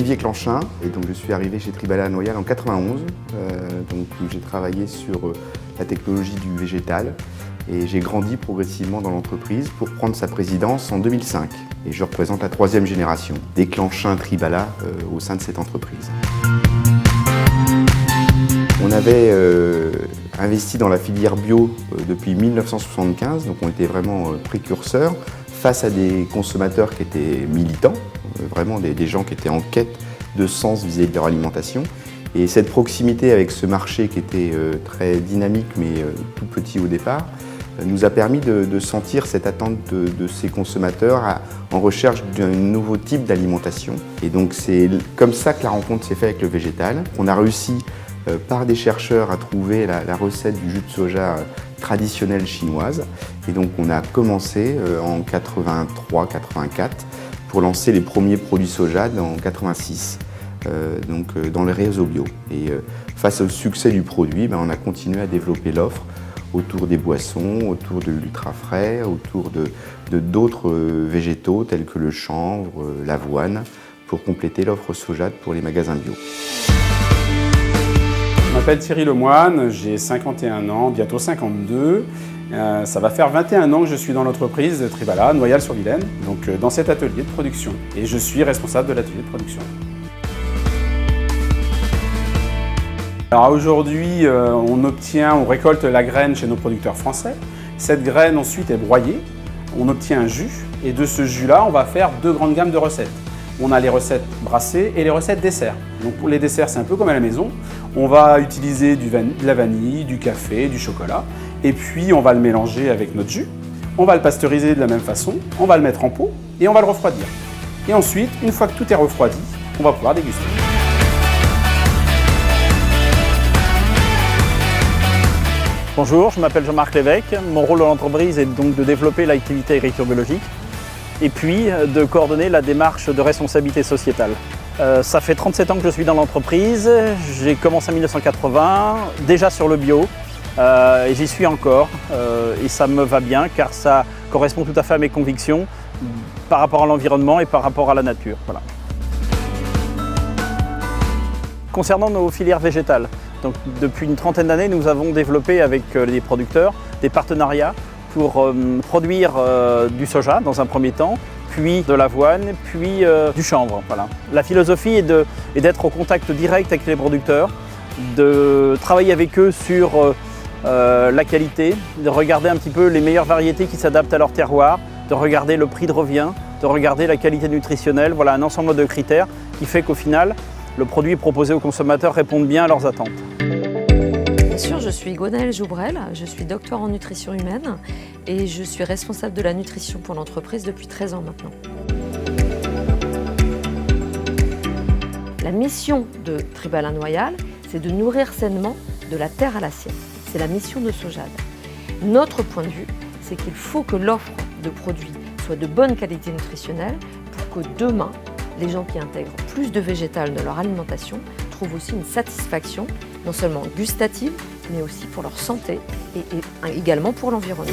Olivier Clanchin et donc je suis arrivé chez Tribala Noyal en 91. Donc j'ai travaillé sur la technologie du végétal et j'ai grandi progressivement dans l'entreprise pour prendre sa présidence en 2005. Et je représente la 3e génération des Clanchin Tribala au sein de cette entreprise. On avait investi dans la filière bio depuis 1975, donc on était vraiment précurseurs face à des consommateurs qui étaient militants, vraiment des gens qui étaient en quête de sens vis-à-vis de leur alimentation. Et cette proximité avec ce marché qui était très dynamique mais tout petit au départ, nous a permis de sentir cette attente de ces consommateurs en recherche d'un nouveau type d'alimentation. Et donc c'est comme ça que la rencontre s'est faite avec le végétal. On a réussi par des chercheurs à trouver la recette du jus de soja traditionnelle chinoise. Et donc on a commencé en 83-84 pour lancer les premiers produits soja en 86, dans le réseau bio. Et face au succès du produit, on a continué à développer l'offre autour des boissons, autour de l'ultra frais, autour de d'autres végétaux tels que le chanvre, l'avoine, pour compléter l'offre soja pour les magasins bio. Je m'appelle Thierry Lemoine, j'ai 51 ans, bientôt 52. Ça va faire 21 ans que je suis dans l'entreprise Tribala, Noyal-sur-Vilaine, donc dans cet atelier de production. Et je suis responsable de l'atelier de production. Alors aujourd'hui, on récolte la graine chez nos producteurs français. Cette graine ensuite est broyée, on obtient un jus et de ce jus-là, on va faire 2 grandes gammes de recettes. On a les recettes brassées et les recettes desserts. Donc pour les desserts, c'est un peu comme à la maison. On va utiliser de la vanille, du café, du chocolat et puis on va le mélanger avec notre jus. On va le pasteuriser de la même façon, on va le mettre en pot et on va le refroidir. Et ensuite, une fois que tout est refroidi, on va pouvoir déguster. Bonjour, je m'appelle Jean-Marc Lévesque. Mon rôle dans l'entreprise est donc de développer l'activité agriculture biologique et puis de coordonner la démarche de responsabilité sociétale. Ça fait 37 ans que je suis dans l'entreprise. J'ai commencé en 1980, déjà sur le bio, et j'y suis encore. Et ça me va bien car ça correspond tout à fait à mes convictions par rapport à l'environnement et par rapport à la nature. Voilà. Concernant nos filières végétales, donc, depuis une trentaine d'années, nous avons développé avec les producteurs des partenariats pour produire du soja dans un premier temps, puis de l'avoine, puis du chanvre. Voilà. La philosophie est d'être au contact direct avec les producteurs, de travailler avec eux sur la qualité, de regarder un petit peu les meilleures variétés qui s'adaptent à leur terroir, de regarder le prix de revient, de regarder la qualité nutritionnelle. Voilà un ensemble de critères qui fait qu'au final, le produit proposé aux consommateurs répond bien à leurs attentes. Bien sûr, je suis Gwenaëlle Joubrel, je suis docteur en nutrition humaine et je suis responsable de la nutrition pour l'entreprise depuis 13 ans maintenant. La mission de Tribala Noyal, c'est de nourrir sainement de la terre à l'assiette. C'est la mission de Sojad. Notre point de vue, c'est qu'il faut que l'offre de produits soit de bonne qualité nutritionnelle pour que demain, les gens qui intègrent plus de végétal dans leur alimentation trouvent aussi une satisfaction, non seulement gustative, mais aussi pour leur santé et également pour l'environnement.